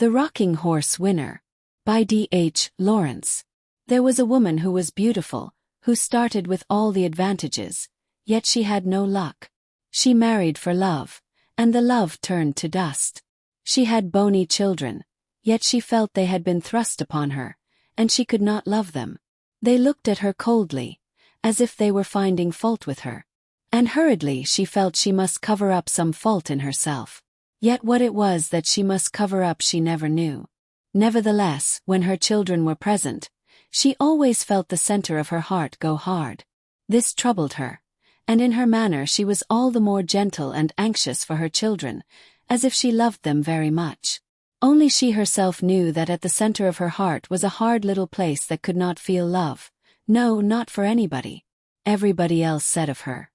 The Rocking Horse Winner, by D.H. Lawrence. There was a woman who was beautiful, who started with all the advantages, yet she had no luck. She married for love, and the love turned to dust. She had bony children, yet she felt they had been thrust upon her, and she could not love them. They looked at her coldly, as if they were finding fault with her. And hurriedly she felt she must cover up some fault in herself. Yet what it was that she must cover up she never knew. Nevertheless, when her children were present, she always felt the center of her heart go hard. This troubled her, and in her manner she was all the more gentle and anxious for her children, as if she loved them very much. Only she herself knew that at the center of her heart was a hard little place that could not feel love. No, not for anybody. Everybody else said of her,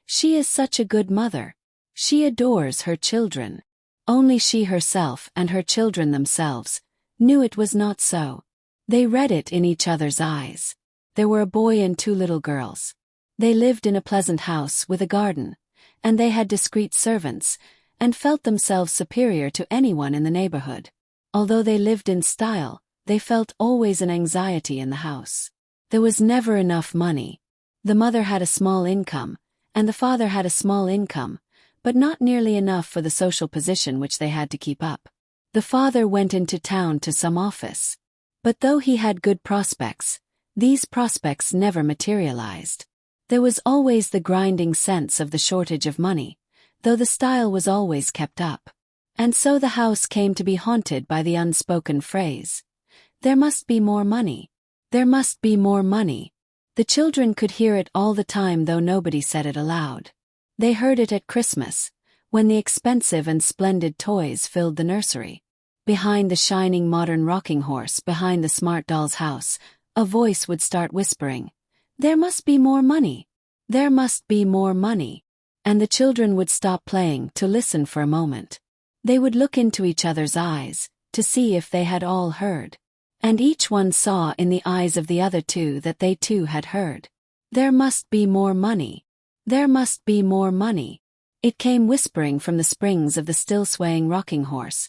"She is such a good mother. She adores her children." Only she herself and her children themselves knew it was not so. They read it in each other's eyes. There were a boy and 2 little girls. They lived in a pleasant house with a garden, and they had discreet servants, and felt themselves superior to anyone in the neighborhood. Although they lived in style, they felt always an anxiety in the house. There was never enough money. The mother had a small income, and the father had a small income, but not nearly enough for the social position which they had to keep up. The father went into town to some office. But though he had good prospects, these prospects never materialized. There was always the grinding sense of the shortage of money, though the style was always kept up. And so the house came to be haunted by the unspoken phrase, "There must be more money. There must be more money." The children could hear it all the time though nobody said it aloud. They heard it at Christmas, when the expensive and splendid toys filled the nursery. Behind the shining modern rocking horse, behind the smart doll's house, a voice would start whispering, "There must be more money. There must be more money." And the children would stop playing to listen for a moment. They would look into each other's eyes, to see if they had all heard. And each one saw in the eyes of the other 2 that they too had heard. There must be more money. There must be more money. It came whispering from the springs of the still swaying rocking horse,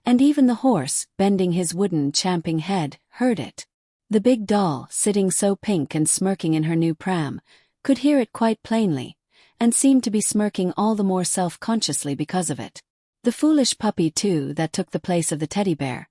and even the horse, bending his wooden champing head, heard it. The big doll, sitting so pink and smirking in her new pram, could hear it quite plainly, and seemed to be smirking all the more self-consciously because of it. The foolish puppy too that took the place of the teddy bear.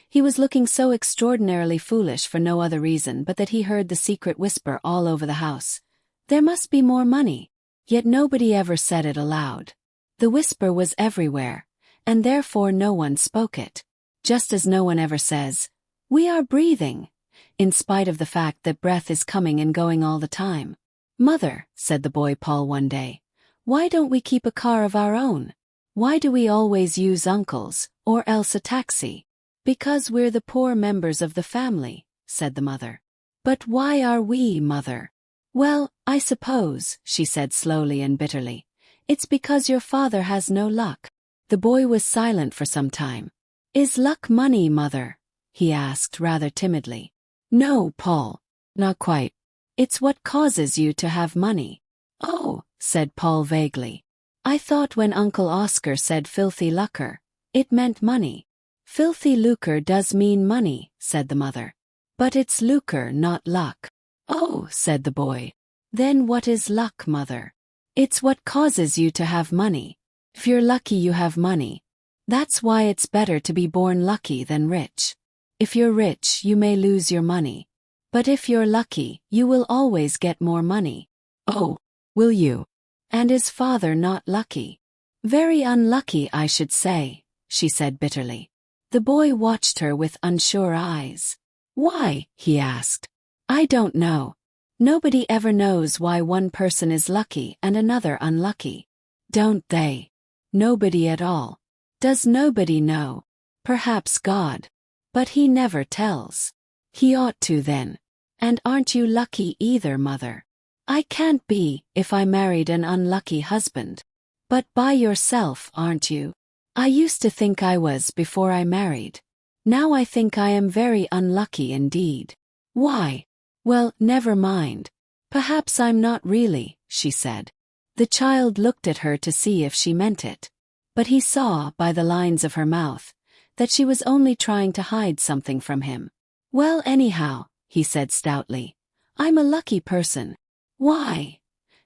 He was looking so extraordinarily foolish for no other reason but that he heard the secret whisper all over the house, "There must be more money." Yet nobody ever said it aloud. The whisper was everywhere, and therefore no one spoke it. Just as no one ever says, "We are breathing," in spite of the fact that breath is coming and going all the time. "Mother," said the boy Paul one day, "why don't we keep a car of our own? Why do we always use uncle's, or else a taxi?" "Because we're the poor members of the family," said the mother. "But why are we, mother?" "Well, I suppose," she said slowly and bitterly, "it's because your father has no luck." The boy was silent for some time. "Is luck money, mother?" he asked rather timidly. "No, Paul. Not quite. It's what causes you to have money." "Oh," said Paul vaguely. "I thought when Uncle Oscar said filthy lucre, it meant money." "Filthy lucre does mean money," said the mother. "But it's lucre, not luck." "Oh," said the boy. "Then what is luck, mother?" "It's what causes you to have money. If you're lucky you have money. That's why it's better to be born lucky than rich. If you're rich you may lose your money. But if you're lucky, you will always get more money." "Oh, will you? And is father not lucky?" "Very unlucky, I should say," she said bitterly. The boy watched her with unsure eyes. "Why?" he asked. "I don't know. Nobody ever knows why one person is lucky and another unlucky. Don't they? Nobody at all. Does nobody know? Perhaps God. But he never tells. He ought to then. And aren't you lucky either, mother?" "I can't be, if I married an unlucky husband." "But by yourself, aren't you?" "I used to think I was before I married. Now I think I am very unlucky indeed." "Why?" "Well, never mind. Perhaps I'm not really," she said. The child looked at her to see if she meant it. But he saw, by the lines of her mouth, that she was only trying to hide something from him. "Well, anyhow," he said stoutly, "I'm a lucky person." "Why?"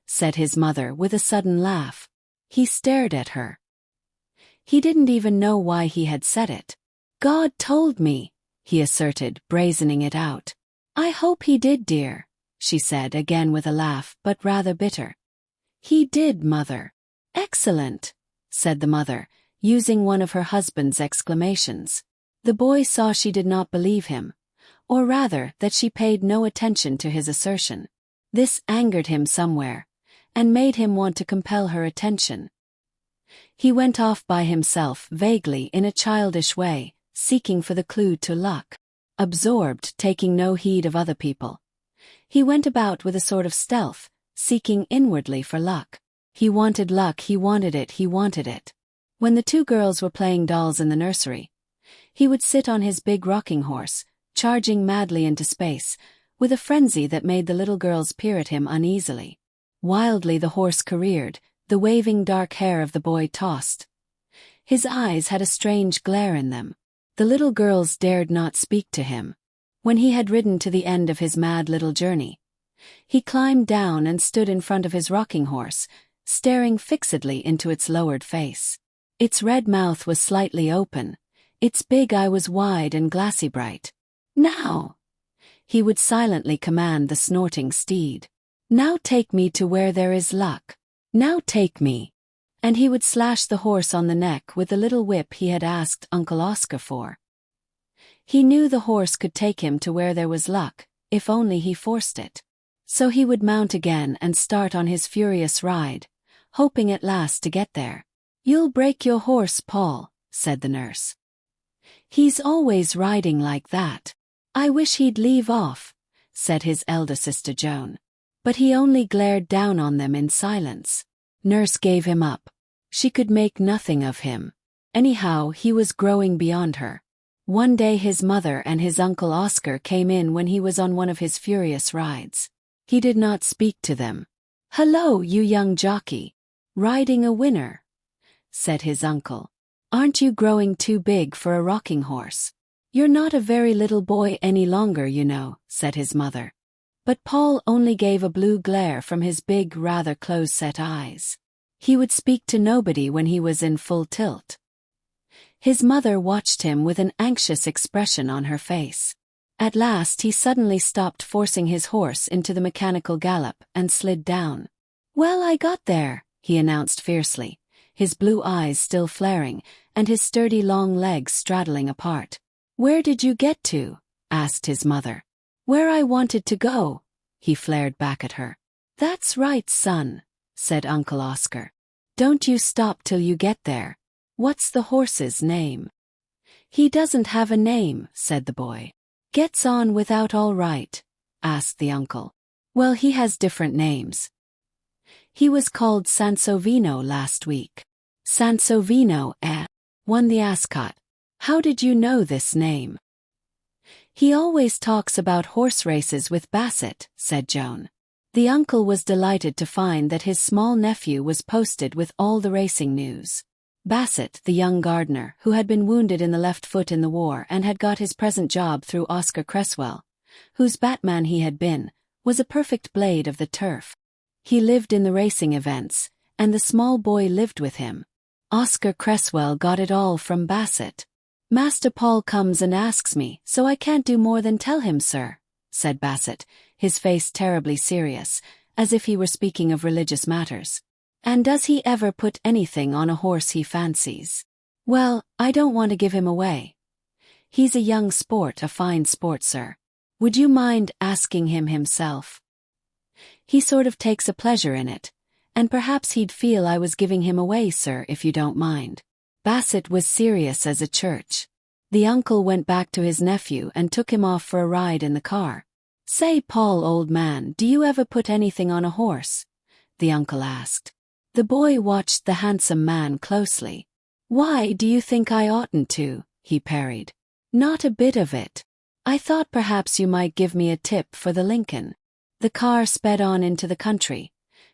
said his mother with a sudden laugh. He stared at her. He didn't even know why he had said it. "God told me," he asserted, brazening it out. "I hope he did, dear," she said again with a laugh, but rather bitter. "He did, mother." "Excellent," said the mother, using one of her husband's exclamations. The boy saw she did not believe him, or rather that she paid no attention to his assertion. This angered him somewhere, and made him want to compel her attention. He went off by himself vaguely in a childish way, seeking for the clue to luck. Absorbed, taking no heed of other people. He went about with a sort of stealth, seeking inwardly for luck. He wanted luck, he wanted it, he wanted it. When the two girls were playing dolls in the nursery, he would sit on his big rocking horse, charging madly into space, with a frenzy that made the little girls peer at him uneasily. Wildly the horse careered, the waving dark hair of the boy tossed. His eyes had a strange glare in them. The little girls dared not speak to him. When he had ridden to the end of his mad little journey, he climbed down and stood in front of his rocking horse, staring fixedly into its lowered face. Its red mouth was slightly open, its big eye was wide and glassy bright. "Now!" he would silently command the snorting steed. "Now take me to where there is luck. Now take me." And he would slash the horse on the neck with the little whip he had asked Uncle Oscar for. He knew the horse could take him to where there was luck, if only he forced it. So he would mount again and start on his furious ride, hoping at last to get there. "You'll break your horse, Paul," said the nurse. "He's always riding like that. I wish he'd leave off," said his elder sister Joan. But he only glared down on them in silence. Nurse gave him up. She could make nothing of him. Anyhow, he was growing beyond her. One day his mother and his Uncle Oscar came in when he was on one of his furious rides. He did not speak to them. "Hello, you young jockey. Riding a winner," said his uncle. "Aren't you growing too big for a rocking horse? You're not a very little boy any longer, you know," said his mother. But Paul only gave a blue glare from his big, rather close-set eyes. He would speak to nobody when he was in full tilt. His mother watched him with an anxious expression on her face. At last he suddenly stopped forcing his horse into the mechanical gallop and slid down. "Well, I got there," he announced fiercely, his blue eyes still flaring, and his sturdy long legs straddling apart. "Where did you get to?" asked his mother. "Where I wanted to go," he flared back at her. "That's right, son," said Uncle Oscar. "Don't you stop till you get there. What's the horse's name?" "He doesn't have a name," said the boy. "Gets on without all right?" asked the uncle. "Well, he has different names. He was called Sansovino last week." "Sansovino, eh?" won the ascot. "How did you know this name?" "He always talks about horse races with Bassett," said Joan. The uncle was delighted to find that his small nephew was posted with all the racing news. Bassett, the young gardener, who had been wounded in the left foot in the war and had got his present job through Oscar Cresswell, whose Batman he had been, was a perfect blade of the turf. He lived in the racing events, and the small boy lived with him. Oscar Cresswell got it all from Bassett. "Master Paul comes and asks me, so I can't do more than tell him, sir," said Bassett, his face terribly serious, as if he were speaking of religious matters. "And does he ever put anything on a horse he fancies?" "Well, I don't want to give him away. He's a young sport, a fine sport, sir. Would you mind asking him himself? He sort of takes a pleasure in it, and perhaps he'd feel I was giving him away, sir, if you don't mind." Bassett was serious as a church. The uncle went back to his nephew and took him off for a ride in the car. "Say, Paul, old man, do you ever put anything on a horse?" the uncle asked. The boy watched the handsome man closely. "Why do you think I oughtn't to?" he parried. "Not a bit of it. I thought perhaps you might give me a tip for the Lincoln." The car sped on into the country,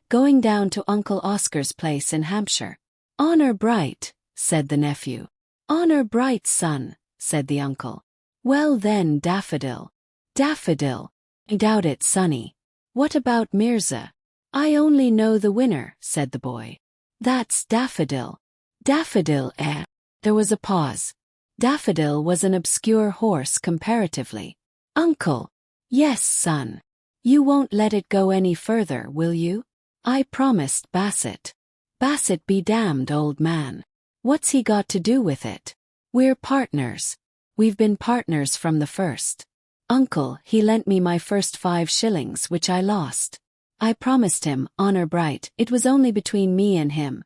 going down to Uncle Oscar's place in Hampshire. "Honor bright," said the nephew. Honor bright, son, said the uncle. Well then, Daffodil. Daffodil. I doubt it, sonny. What about Mirza? I only know the winner, said the boy. That's Daffodil. Daffodil, eh? There was a pause. Daffodil was an obscure horse comparatively. Uncle. Yes, son. You won't let it go any further, will you? I promised Bassett. Bassett be damned, old man. What's he got to do with it? We're partners. We've been partners from the first. Uncle, he lent me my first 5 shillings which I lost. I promised him, honor bright, it was only between me and him.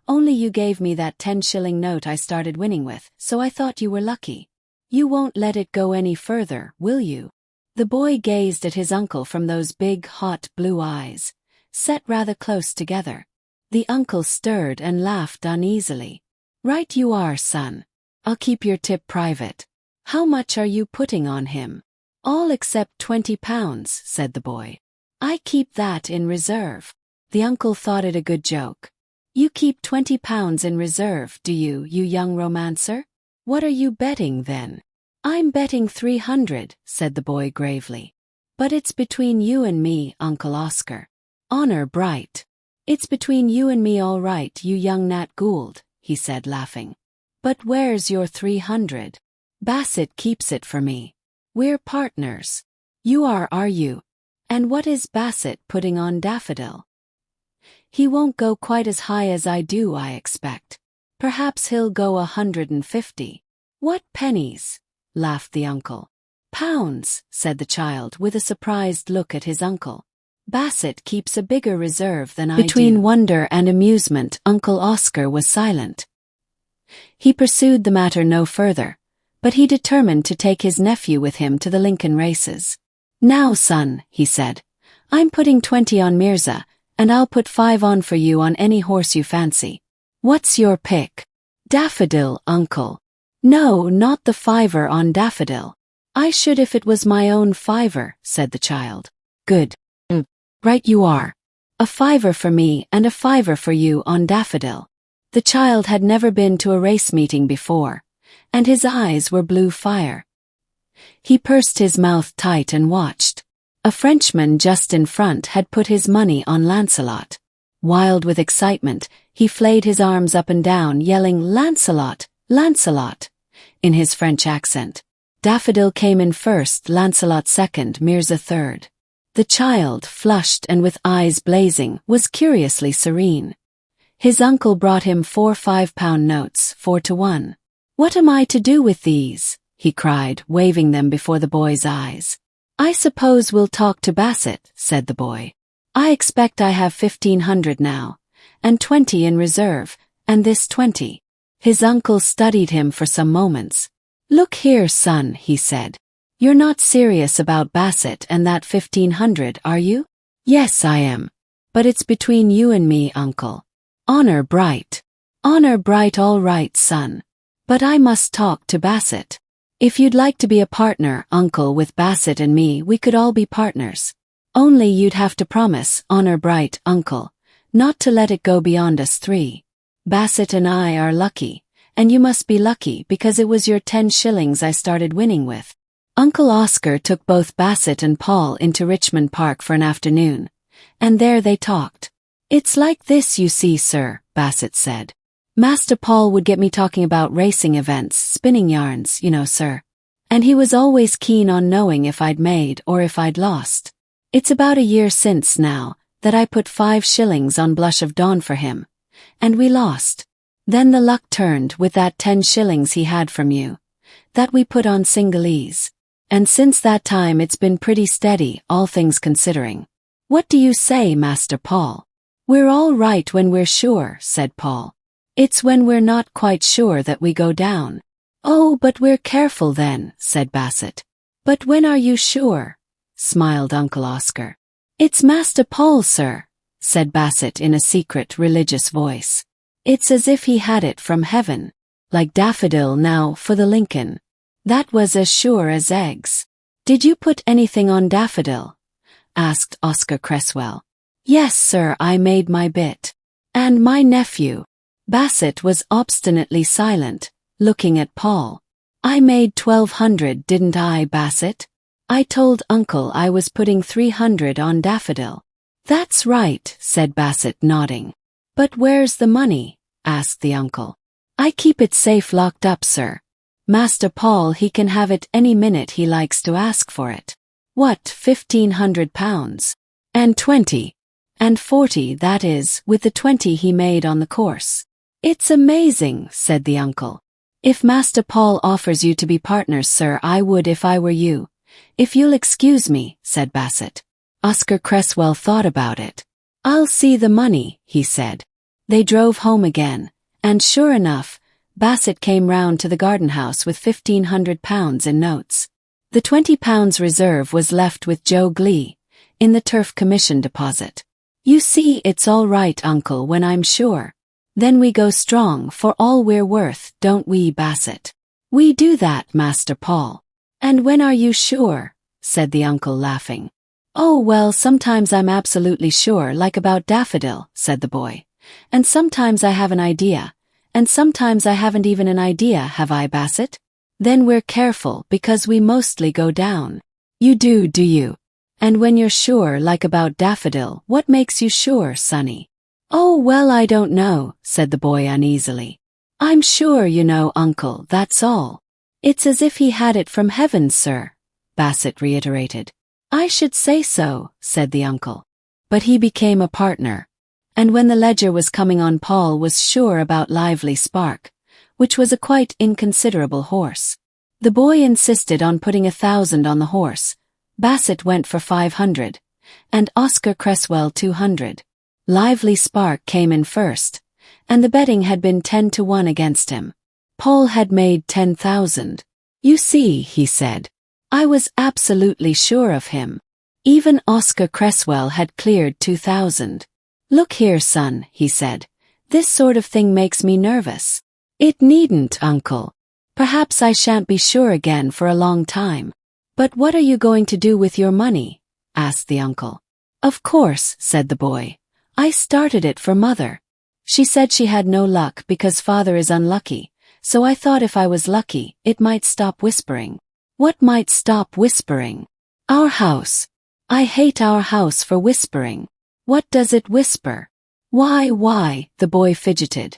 Only you gave me that 10-shilling note I started winning with, so I thought you were lucky. You won't let it go any further, will you? The boy gazed at his uncle from those big, hot blue eyes, set rather close together. The uncle stirred and laughed uneasily. Right you are, son. I'll keep your tip private. How much are you putting on him? All except £20, said the boy. I keep that in reserve. The uncle thought it a good joke. You keep £20 in reserve, do you young romancer? What are you betting then? I'm betting 300, said the boy gravely. But it's between you and me, Uncle Oscar. Honor bright. It's between you and me all right, you young Nat Gould, he said laughing. But where's your 300? Bassett keeps it for me. We're partners. You are you? And what is Bassett putting on Daffodil? He won't go quite as high as I do, I expect. Perhaps he'll go 150. What pennies? Laughed the uncle. Pounds, said the child with a surprised look at his uncle. Bassett keeps a bigger reserve than I do. Between wonder and amusement, Uncle Oscar was silent. He pursued the matter no further, but he determined to take his nephew with him to the Lincoln races. Now, son, he said, I'm putting 20 on Mirza, and I'll put 5 on for you on any horse you fancy. What's your pick? Daffodil, uncle. No, not the 5 on Daffodil. I should if it was my own 5, said the child. Good. Right you are. A 5 for me and a 5 for you on Daffodil. The child had never been to a race meeting before, and his eyes were blue fire. He pursed his mouth tight and watched. A Frenchman just in front had put his money on Lancelot. Wild with excitement, he flayed his arms up and down, yelling, Lancelot, Lancelot, in his French accent. Daffodil came in first, Lancelot second, Mirza third. The child, flushed and with eyes blazing, was curiously serene. His uncle brought him 4 5-pound notes, 4 to 1. What am I to do with these? He cried, waving them before the boy's eyes. I suppose we'll talk to Bassett, said the boy. I expect I have 1,500 now, and 20 in reserve, and this 20. His uncle studied him for some moments. Look here, son, he said. You're not serious about Bassett and that 1,500, are you? Yes, I am. But it's between you and me, uncle. Honor bright. Honor bright, all right, son. But I must talk to Bassett. If you'd like to be a partner, uncle, with Bassett and me, we could all be partners. Only you'd have to promise, honor bright, uncle, not to let it go beyond us 3. Bassett and I are lucky, and you must be lucky because it was your 10 shillings I started winning with. Uncle Oscar took both Bassett and Paul into Richmond Park for an afternoon, and there they talked. It's like this, you see, sir, Bassett said. Master Paul would get me talking about racing events, spinning yarns, you know, sir. And he was always keen on knowing if I'd made or if I'd lost. It's about a year since now that I put 5 shillings on Blush of Dawn for him, and we lost. Then the luck turned with that 10 shillings he had from you, that we put on Singhalese. And since that time it's been pretty steady, all things considering. What do you say, Master Paul? We're all right when we're sure, said Paul. It's when we're not quite sure that we go down. Oh, but we're careful then, said Bassett. But when are you sure? Smiled Uncle Oscar. It's Master Paul, sir, said Bassett in a secret religious voice. It's as if he had it from heaven. Like Daffodil now for the Lincoln. That was as sure as eggs. Did you put anything on Daffodil? Asked Oscar Cresswell. Yes, sir, I made my bit. And my nephew. Bassett was obstinately silent, looking at Paul. I made 1,200, didn't I, Bassett? I told Uncle I was putting 300 on Daffodil. That's right, said Bassett, nodding. But where's the money? Asked the uncle. I keep it safe locked up, sir. Master Paul, he can have it any minute he likes to ask for it. What, £1,500? And 20. And 40, that is, with the 20 he made on the course. It's amazing, said the uncle. If Master Paul offers you to be partners, sir, I would if I were you. If you'll excuse me, said Bassett. Oscar Cresswell thought about it. I'll see the money, he said. They drove home again, and sure enough, Bassett came round to the garden house with £1,500 in notes. The £20 reserve was left with Joe Glee, in the turf commission deposit. You see, it's all right, Uncle, when I'm sure. Then we go strong for all we're worth, don't we, Bassett? We do that, Master Paul. And when are you sure? Said the uncle, laughing. Oh, well, sometimes I'm absolutely sure, like about Daffodil, said the boy. And sometimes I have an idea, and sometimes I haven't even an idea, have I, Bassett? Then we're careful because we mostly go down. You do you? And when you're sure, like about Daffodil, what makes you sure, sonny? Oh, well, I don't know, said the boy uneasily. I'm sure, you know, Uncle, that's all. It's as if he had it from heaven, sir, Bassett reiterated. I should say so, said the uncle. But he became a partner. And when the ledger was coming on, Paul was sure about Lively Spark, which was a quite inconsiderable horse. The boy insisted on putting 1,000 on the horse. Bassett went for 500, and Oscar Cresswell 200. Lively Spark came in first, and the betting had been 10-1 against him. Paul had made 10,000. You see, he said, I was absolutely sure of him. Even Oscar Cresswell had cleared 2,000. Look here, son, he said, this sort of thing makes me nervous. It needn't, Uncle. Perhaps I shan't be sure again for a long time. But what are you going to do with your money? Asked the uncle. Of course, said the boy. I started it for Mother. She said she had no luck because Father is unlucky, so I thought if I was lucky, it might stop whispering. What might stop whispering? Our house. I hate our house for whispering. What does it whisper? Why, the boy fidgeted.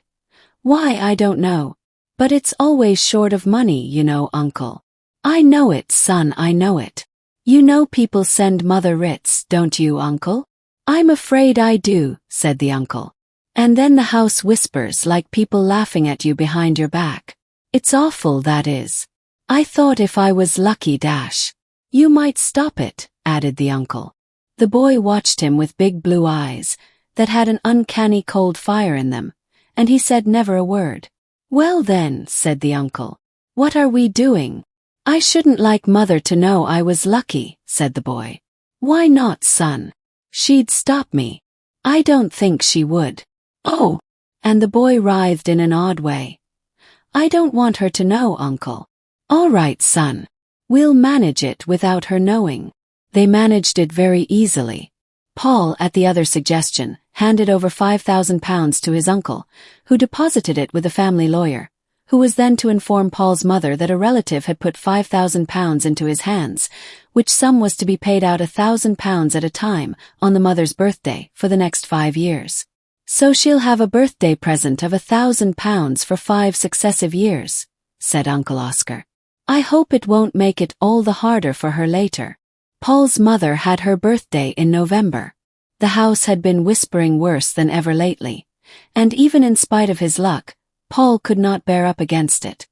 Why, I don't know. But it's always short of money, you know, Uncle. I know it, son, I know it. You know people send Mother writs, don't you, Uncle? I'm afraid I do, said the uncle. And then the house whispers like people laughing at you behind your back. It's awful, that is. I thought if I was lucky dash. You might stop it, added the uncle. The boy watched him with big blue eyes that had an uncanny cold fire in them, and he said never a word. Well then, said the uncle, what are we doing? I shouldn't like Mother to know I was lucky, said the boy. Why not, son? She'd stop me. I don't think she would. Oh! And the boy writhed in an odd way. I don't want her to know, Uncle. All right, son. We'll manage it without her knowing. They managed it very easily. Paul, at the other suggestion, handed over £5,000 to his uncle, who deposited it with the family lawyer, who was then to inform Paul's mother that a relative had put £5,000 into his hands, which sum was to be paid out £1,000 at a time on the mother's birthday for the next 5 years. So she'll have a birthday present of £1,000 for 5 successive years, said Uncle Oscar. I hope it won't make it all the harder for her later. Paul's mother had her birthday in November. The house had been whispering worse than ever lately, and even in spite of his luck, Paul could not bear up against it.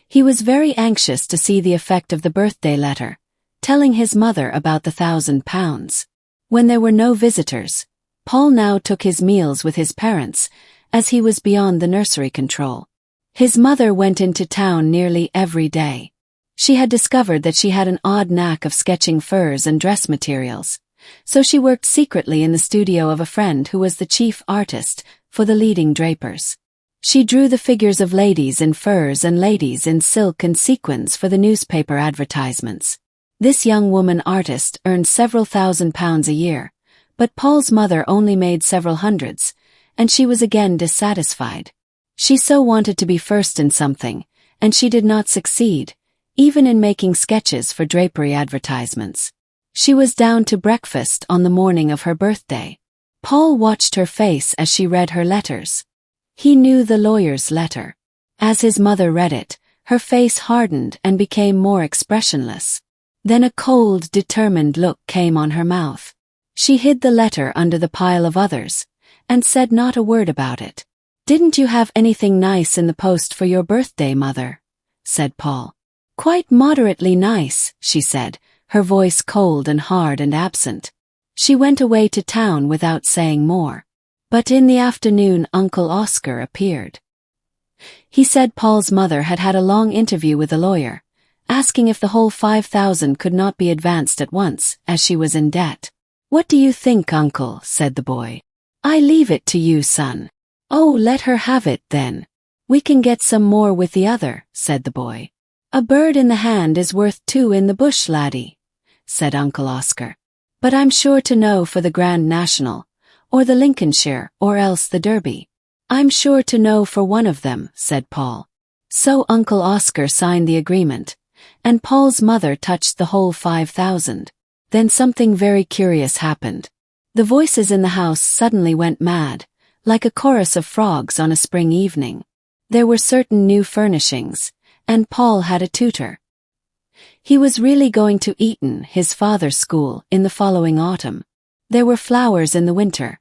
He was very anxious to see the effect of the birthday letter, telling his mother about the £1,000. When there were no visitors, Paul now took his meals with his parents, as he was beyond the nursery control. His mother went into town nearly every day. She had discovered that she had an odd knack of sketching furs and dress materials, so she worked secretly in the studio of a friend who was the chief artist for the leading drapers. She drew the figures of ladies in furs and ladies in silk and sequins for the newspaper advertisements. This young woman artist earned several £1,000s a year, but Paul's mother only made several hundreds, and she was again dissatisfied. She so wanted to be first in something, and she did not succeed, even in making sketches for drapery advertisements. She was down to breakfast on the morning of her birthday. Paul watched her face as she read her letters. He knew the lawyer's letter. As his mother read it, her face hardened and became more expressionless. Then a cold, determined look came on her mouth. She hid the letter under the pile of others, and said not a word about it. "Didn't you have anything nice in the post for your birthday, Mother?" said Paul. "Quite moderately nice," she said, her voice cold and hard and absent. She went away to town without saying more. But in the afternoon Uncle Oscar appeared. He said Paul's mother had had a long interview with the lawyer, asking if the whole 5,000 could not be advanced at once, as she was in debt. "What do you think, Uncle?" said the boy. "I leave it to you, son." "Oh, let her have it, then. We can get some more with the other," said the boy. "A bird in the hand is worth two in the bush, laddie," said Uncle Oscar. "But I'm sure to know for the Grand National, or the Lincolnshire, or else the Derby." "I'm sure to know for one of them," said Paul. So Uncle Oscar signed the agreement, and Paul's mother touched the whole 5,000. Then something very curious happened. The voices in the house suddenly went mad, like a chorus of frogs on a spring evening. There were certain new furnishings, and Paul had a tutor. He was really going to Eton, his father's school, in the following autumn. There were flowers in the winter,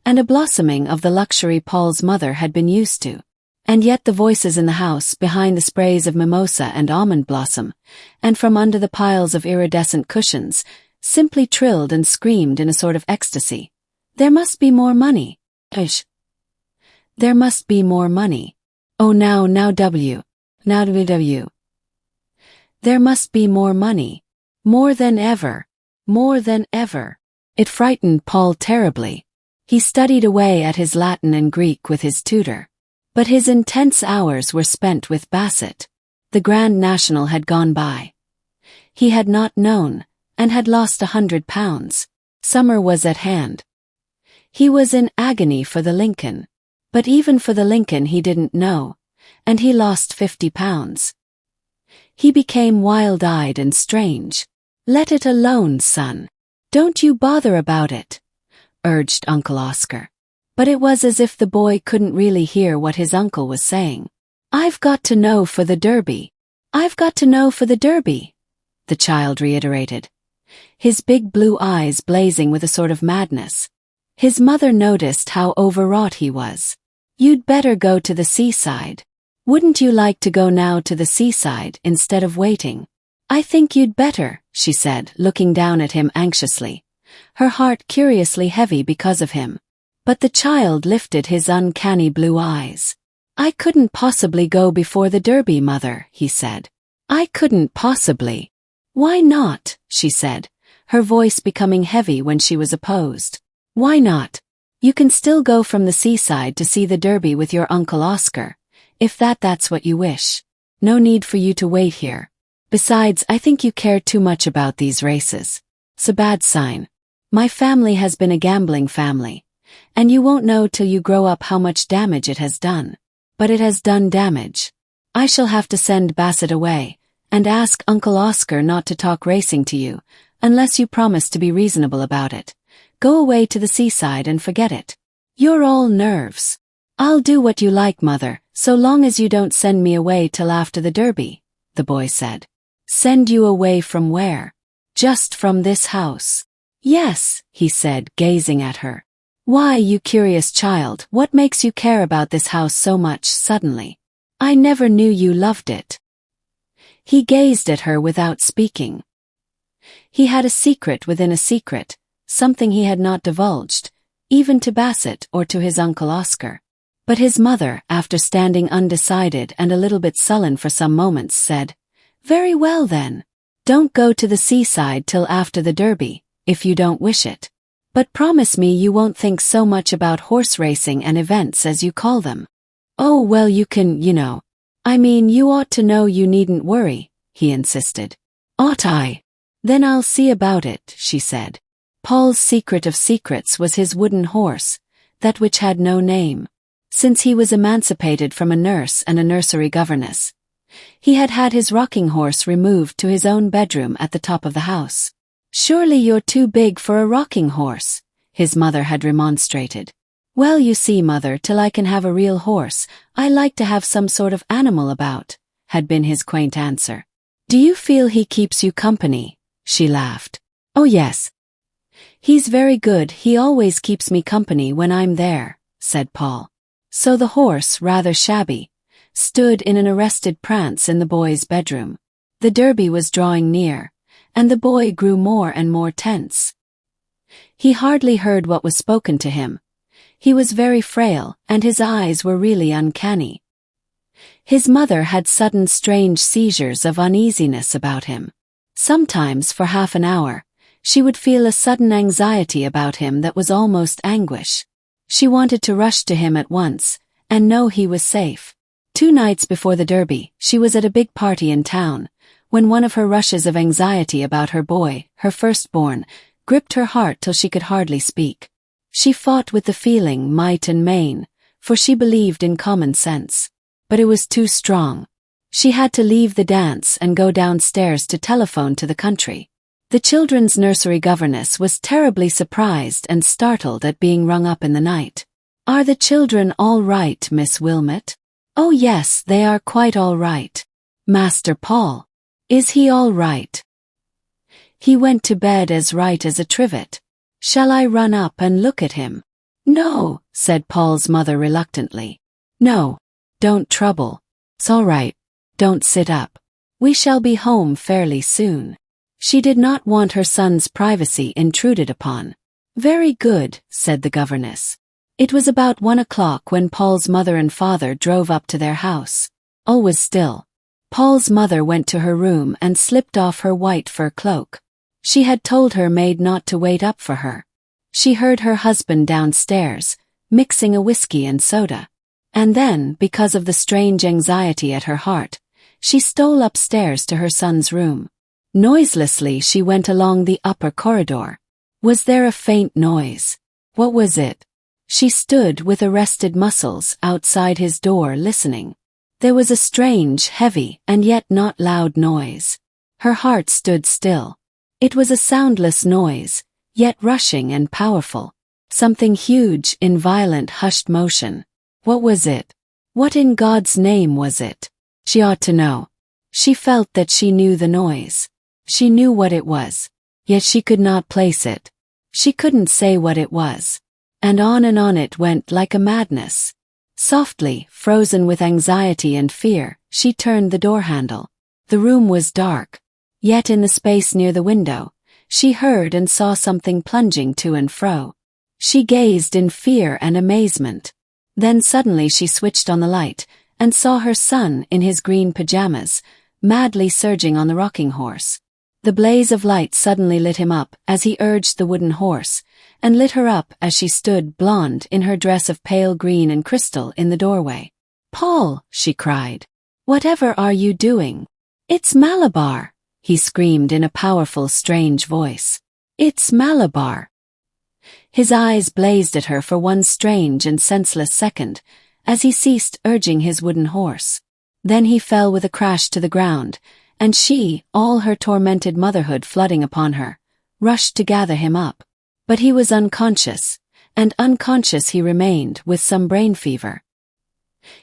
and a blossoming of the luxury Paul's mother had been used to. And yet the voices in the house, behind the sprays of mimosa and almond blossom, and from under the piles of iridescent cushions, simply trilled and screamed in a sort of ecstasy. "There must be more money. Ish. There must be more money. Oh, now W. Now W. There must be more money. More than ever. More than ever." It frightened Paul terribly. He studied away at his Latin and Greek with his tutor. But his intense hours were spent with Bassett. The Grand National had gone by. He had not known, and had lost £100. Summer was at hand. He was in agony for the Lincoln. But even for the Lincoln he didn't know, and he lost £50. He became wild-eyed and strange. "Let it alone, son. Don't you bother about it," urged Uncle Oscar. But it was as if the boy couldn't really hear what his uncle was saying. "I've got to know for the Derby. I've got to know for the Derby," the child reiterated, his big blue eyes blazing with a sort of madness. His mother noticed how overwrought he was. "You'd better go to the seaside. Wouldn't you like to go now to the seaside instead of waiting?" "I think you'd better," she said, looking down at him anxiously, her heart curiously heavy because of him. But the child lifted his uncanny blue eyes. "I couldn't possibly go before the Derby, Mother," he said. "I couldn't possibly." "Why not?" she said, her voice becoming heavy when she was opposed. "Why not? You can still go from the seaside to see the Derby with your Uncle Oscar, if that's what you wish. No need for you to wait here. Besides, I think you care too much about these races. It's a bad sign. My family has been a gambling family, and you won't know till you grow up how much damage it has done. But it has done damage. I shall have to send Bassett away, and ask Uncle Oscar not to talk racing to you, unless you promise to be reasonable about it. Go away to the seaside and forget it. You're all nerves." "I'll do what you like, Mother, so long as you don't send me away till after the Derby," the boy said. "Send you away from where?" "Just from this house." "Yes," he said, gazing at her. "Why, you curious child, what makes you care about this house so much suddenly? I never knew you loved it." He gazed at her without speaking. He had a secret within a secret, something he had not divulged, even to Bassett or to his Uncle Oscar. But his mother, after standing undecided and a little bit sullen for some moments, said, "Very well then. Don't go to the seaside till after the Derby, if you don't wish it. But promise me you won't think so much about horse racing and events as you call them." "Oh, well, you can, I mean, you ought to know you needn't worry," he insisted. "Ought I? Then I'll see about it," she said. Paul's secret of secrets was his wooden horse, that which had no name. since he was emancipated from a nurse and a nursery governess. He had had his rocking horse removed to his own bedroom at the top of the house. "Surely you're too big for a rocking horse," his mother had remonstrated. "Well, you see, mother, till I can have a real horse, I like to have some sort of animal about," had been his quaint answer. "Do you feel he keeps you company?" she laughed. "Oh yes. He's very good, he always keeps me company when I'm there," said Paul. So the horse, rather shabby, stood in an arrested prance in the boy's bedroom. The derby was drawing near, and the boy grew more and more tense. He hardly heard what was spoken to him. He was very frail, and his eyes were really uncanny. His mother had sudden strange seizures of uneasiness about him. Sometimes, for half an hour, she would feel a sudden anxiety about him that was almost anguish. She wanted to rush to him at once, and know he was safe. 2 nights before the derby, she was at a big party in town, when one of her rushes of anxiety about her boy, her firstborn, gripped her heart till she could hardly speak. She fought with the feeling might and main, for she believed in common sense. But it was too strong. She had to leave the dance and go downstairs to telephone to the country. The children's nursery governess was terribly surprised and startled at being rung up in the night. "Are the children all right, Miss Wilmot?" "Oh yes, they are quite all right." "Master Paul? Is he all right?" "He went to bed as right as a trivet. Shall I run up and look at him?" "No," said Paul's mother reluctantly. "No, don't trouble. It's all right. Don't sit up. We shall be home fairly soon." She did not want her son's privacy intruded upon. "Very good," said the governess. It was about 1 o'clock when Paul's mother and father drove up to their house. All was still. Paul's mother went to her room and slipped off her white fur cloak. She had told her maid not to wait up for her. She heard her husband downstairs, mixing a whiskey and soda. And then, because of the strange anxiety at her heart, she stole upstairs to her son's room. Noiselessly she went along the upper corridor. Was there a faint noise? What was it? She stood with arrested muscles outside his door listening. There was a strange, heavy, and yet not loud noise. Her heart stood still. It was a soundless noise, yet rushing and powerful. Something huge in violent hushed motion. What was it? What in God's name was it? She ought to know. She felt that she knew the noise. She knew what it was. Yet she could not place it. She couldn't say what it was. And on it went like a madness. Softly, frozen with anxiety and fear, she turned the door handle. The room was dark. Yet in the space near the window, she heard and saw something plunging to and fro. She gazed in fear and amazement. Then suddenly she switched on the light, and saw her son in his green pajamas, madly surging on the rocking horse. The blaze of light suddenly lit him up as he urged the wooden horse, and lit her up as she stood blonde in her dress of pale green and crystal in the doorway. "Paul," she cried, "whatever are you doing?" "It's Malabar," he screamed in a powerful, strange voice. "It's Malabar." His eyes blazed at her for one strange and senseless second, as he ceased urging his wooden horse. Then he fell with a crash to the ground, and she, all her tormented motherhood flooding upon her, rushed to gather him up. But he was unconscious, and unconscious he remained with some brain fever.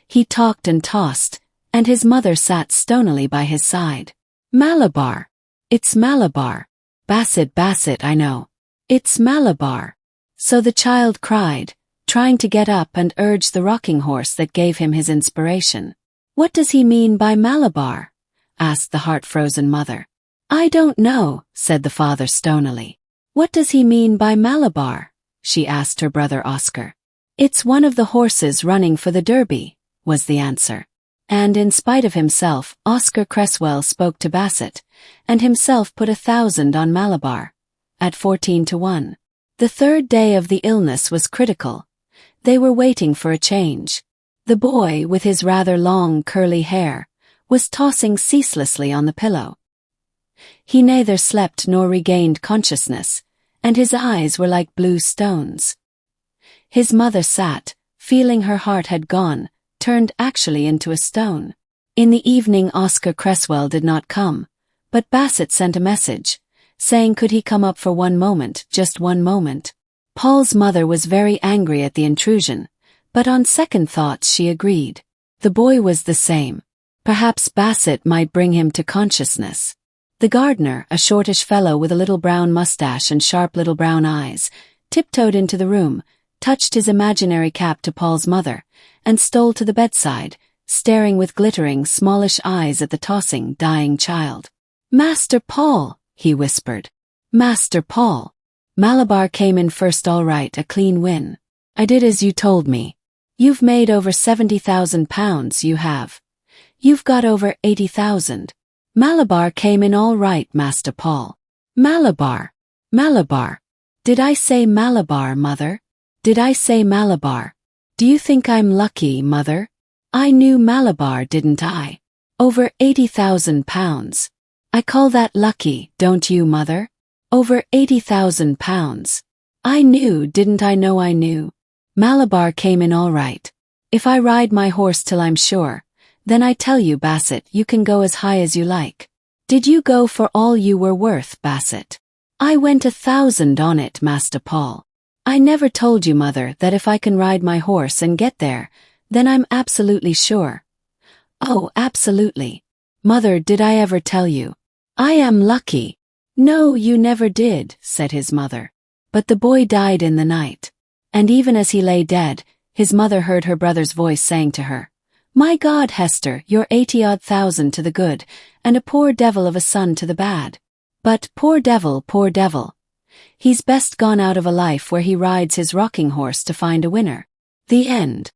He talked and tossed, and his mother sat stonily by his side. "Malabar. It's Malabar. Bassett, I know. It's Malabar." So the child cried, trying to get up and urge the rocking horse that gave him his inspiration. "What does he mean by Malabar?" asked the heart-frozen mother. "I don't know," said the father stonily. "What does he mean by Malabar?" she asked her brother Oscar. "It's one of the horses running for the Derby," was the answer. And in spite of himself, Oscar Cresswell spoke to Bassett, and himself put 1,000 on Malabar, at 14-1. The third day of the illness was critical. They were waiting for a change. The boy, with his rather long curly hair, was tossing ceaselessly on the pillow. He neither slept nor regained consciousness, and his eyes were like blue stones. His mother sat, feeling her heart had gone, turned actually into a stone. In the evening Oscar Cresswell did not come, but Bassett sent a message, saying could he come up for one moment, just one moment. Paul's mother was very angry at the intrusion, but on second thoughts she agreed. The boy was the same. Perhaps Bassett might bring him to consciousness. The gardener, a shortish fellow with a little brown mustache and sharp little brown eyes, tiptoed into the room, touched his imaginary cap to Paul's mother, and stole to the bedside, staring with glittering, smallish eyes at the tossing, dying child. "Master Paul," he whispered. "Master Paul." Malabar came in first, all right, a clean win. "I did as you told me. You've made over £70,000, you have. You've got over 80,000. Malabar came in all right, Master Paul." "Malabar. Malabar. Did I say Malabar, mother? Did I say Malabar? Do you think I'm lucky, mother? I knew Malabar, didn't I? Over £80,000. I call that lucky, don't you, mother? Over £80,000. I knew, didn't I know I knew? Malabar came in all right. If I ride my horse till I'm sure, then I tell you, Bassett, you can go as high as you like. Did you go for all you were worth, Bassett?" "I went 1,000 on it, Master Paul. I never told you, mother, that if I can ride my horse and get there, then I'm absolutely sure." "Oh, absolutely. Mother, did I ever tell you? I am lucky." "No, you never did," said his mother. But the boy died in the night. And even as he lay dead, his mother heard her brother's voice saying to her, "My God, Hester, you're 80-odd thousand to the good, and a poor devil of a son to the bad. But poor devil, he's best gone out of a life where he rides his rocking horse to find a winner." The end.